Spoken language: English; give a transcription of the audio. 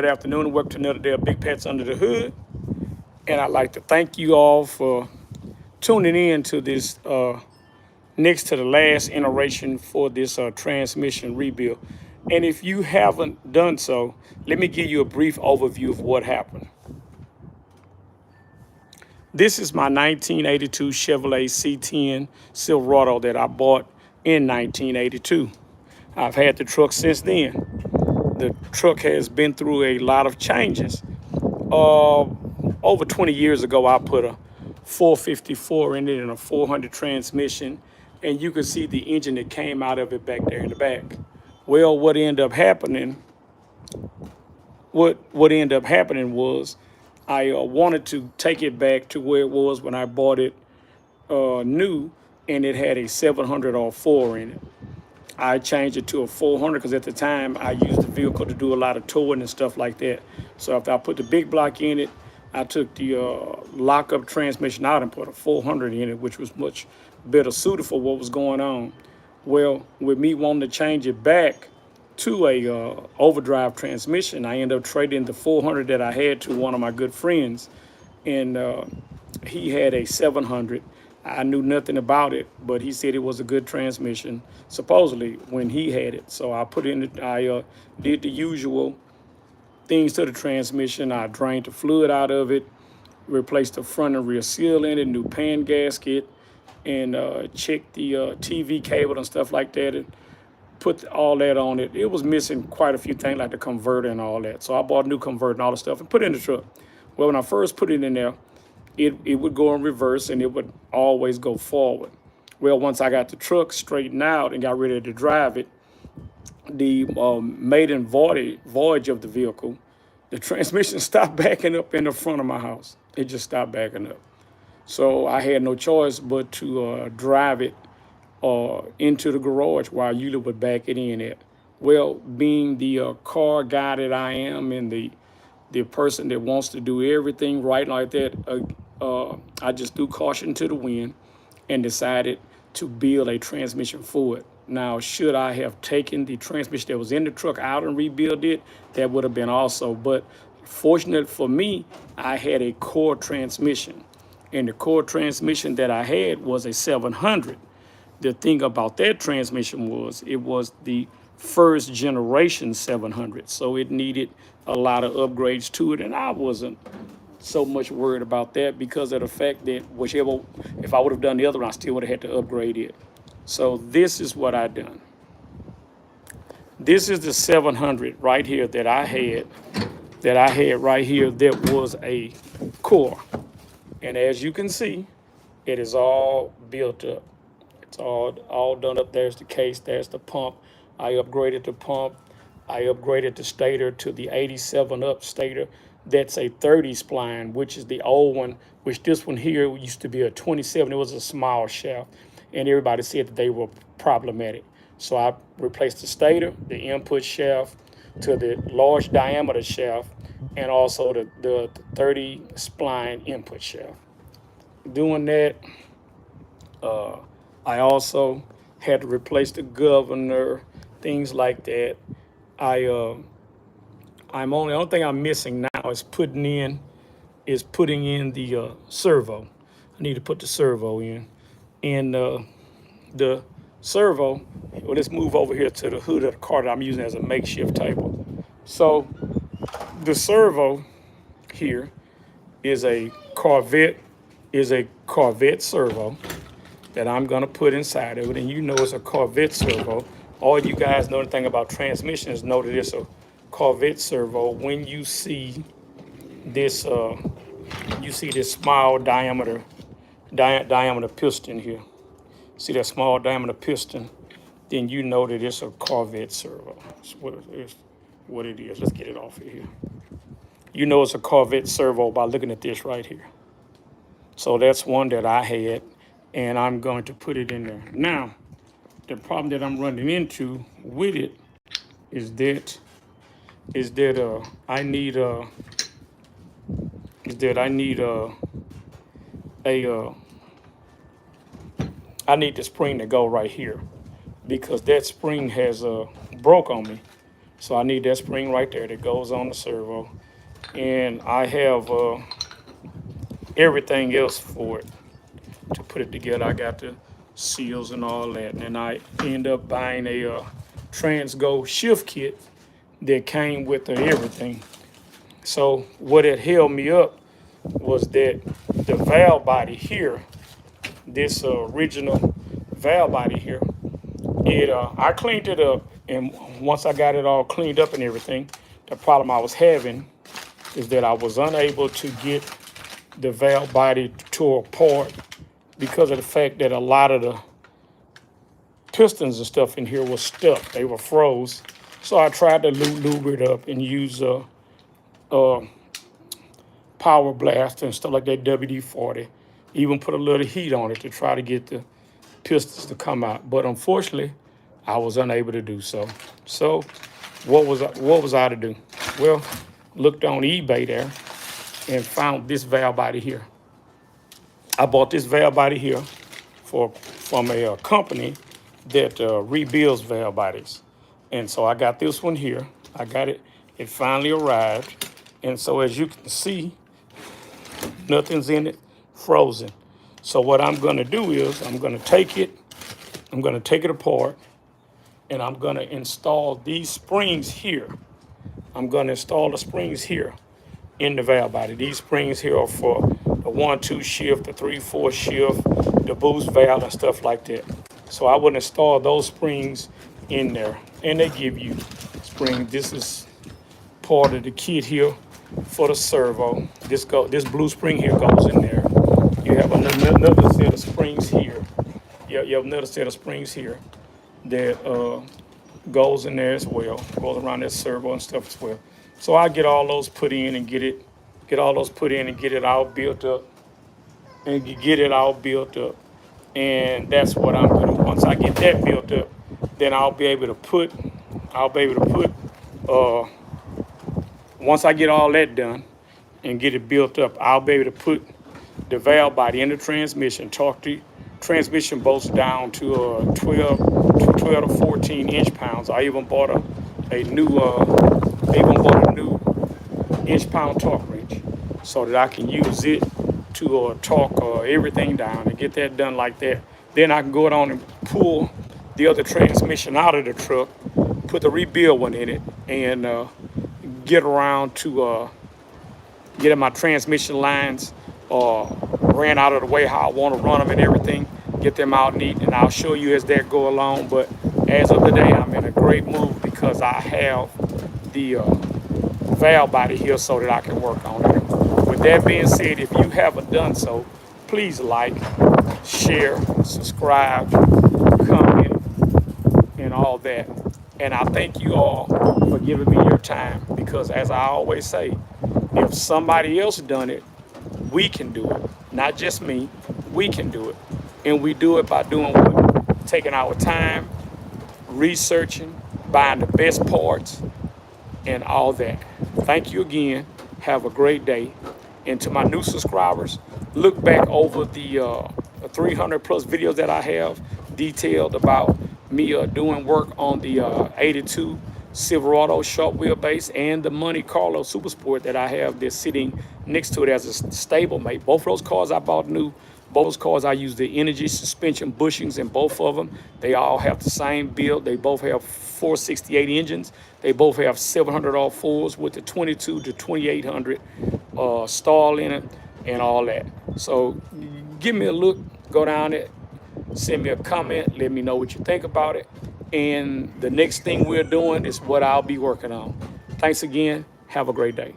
good afternoon, and welcome to another day of Big Pets Under the Hood. And I'd like to thank you all for tuning in to this next to the last iteration for this transmission rebuild. And if you haven't done so, let me give you a brief overview of what happened. This is my 1982 Chevrolet C10 Silverado that I bought in 1982. I've had the truck since then. The truck has been through a lot of changes. Over 20 years ago, I put a 454 in it and a 400 transmission, and you can see the engine that came out of it back there in the back. Well, what ended up happening was I wanted to take it back to where it was when I bought it new, and it had a 700R4 in it. I changed it to a 400 because at the time I used the vehicle to do a lot of towing and stuff like that. So after I put the big block in it, I took the lockup transmission out and put a 400 in it, which was much better suited for what was going on. Well, with me wanting to change it back to a overdrive transmission, I ended up trading the 400 that I had to one of my good friends, and he had a 700. I knew nothing about it, but he said it was a good transmission, supposedly, when he had it. So I put in it, I did the usual things to the transmission. I drained the fluid out of it, replaced the front and rear seal in it, new pan gasket, and checked the TV cable and stuff like that, and put all that on it. It was missing quite a few things like the converter and all that. So I bought a new converter and all the stuff and put it in the truck. Well, when I first put it in there, it would go in reverse and it would always go forward. Well, once I got the truck straightened out and got ready to drive it, the maiden voyage of the vehicle, the transmission stopped backing up in the front of my house. It just stopped backing up. So I had no choice but to drive it into the garage where I usually would back it in at. Well, being the car guy that I am and the person that wants to do everything right like that, I just threw caution to the wind and decided to build a transmission for it. Now, should I have taken the transmission that was in the truck out and rebuild it, that would have been also. But fortunate for me, I had a core transmission. And the core transmission that I had was a 700. The thing about that transmission was it was the first generation 700. So it needed a lot of upgrades to it. And I wasn't so much worried about that because of the fact that if I would have done the other one, I still would have had to upgrade it. So this is what I done. This is the 700 right here that I had right here that was a core. And as you can see, it is all built up. It's all done up. There's the case, there's the pump. I upgraded the pump. I upgraded the stator to the 87 up stator. That's a 30 spline, which is the old one, which this one here used to be a 27. It was a small shaft, and everybody said that they were problematic. So I replaced the stator, the input shaft, to the large diameter shaft, and also the 30 spline input shaft. Doing that, I also had to replace the governor, things like that. The only thing I'm missing now is putting in the servo. I need to put the servo in. And the servo, well, let's move over here to the hood of the car that I'm using as a makeshift table. So the servo here is a Corvette servo that I'm gonna put inside of it. And you know it's a Corvette servo. All you guys know anything about transmissions know that it's a Corvette servo. When you see this small diameter piston here, see that small diameter piston, then you know that it's a Corvette servo. That's what it is. Let's get it off of here. You know it's a Corvette servo by looking at this right here. So that's one that I had, and I'm going to put it in there. Now, the problem that I'm running into with it is that I need the spring to go right here, because that spring has broke on me. So I need that spring right there that goes on the servo. And I have everything else for it to put it together. I got the seals and all that. And I end up buying a Transgo shift kit that came with everything. So what had held me up was that the valve body here, this original valve body here, I cleaned it up, and once I got it all cleaned up and everything, the problem I was having is that I was unable to get the valve body tore apart because of the fact that a lot of the pistons and stuff in here was stuck. They were froze. So I tried to lube it up and use Power Blast and stuff like that, WD-40. Even put a little heat on it to try to get the pistons to come out. But unfortunately, I was unable to do so. So what was I to do? Well, looked on eBay there and found this valve body here. I bought this valve body here from a company that rebuilds valve bodies. And so I got this one here. I got it. It finally arrived. And so as you can see, nothing's in it, frozen. So what I'm going to do is I'm going to take it apart, and I'm going to install these springs here. I'm going to install the springs here in the valve body. These springs here are for the 1-2 shift, the 3-4 shift, the boost valve and stuff like that. So I would install those springs in there, and they give you springs. This is part of the kit here for the servo. This blue spring here goes in there. You have another set of springs here. You have another set of springs here that goes in there as well. Goes around that servo and stuff as well. So I get all those put in and get it all built up. And that's what I'm gonna. Once I get that built up, then I'll be able to put. Once I get all that done and get it built up, I'll be able to put the valve body in the transmission, torque the transmission bolts down to 12 to 14 inch-pounds. I even bought a new inch-pound torque wrench so that I can use it to torque everything down and get that done like that. Then I can go on and pull the other transmission out of the truck, put the rebuild one in it, and get around to getting my transmission lines ran out of the way how I want to run them and everything, get them out neat, and I'll show you as that go along. But as of today, I'm in a great mood because I have the valve body here so that I can work on it. With that being said, if you haven't done so, please like, share, subscribe, comment, and all that. And I thank you all for giving me your time, because as I always say, if somebody else done it, we can do it. Not just me, we can do it. And we do it by doing what? Taking our time, researching, buying the best parts, and all that. Thank you again. Have a great day. And to my new subscribers, look back over the 300 plus videos that I have detailed about me doing work on the 82 Silverado short wheelbase and the Monte Carlo Super Sport that I have that's sitting next to it as a stablemate. Both of those cars I bought new. Both those cars I use the Energy suspension bushings in both of them. They all have the same build. They both have 468 engines. They both have 700 R4s with the 22 to 2800 stall in it and all that. So give me a look, go down it, send me a comment, let me know what you think about it. And the next thing we're doing is what I'll be working on. Thanks again. Have a great day.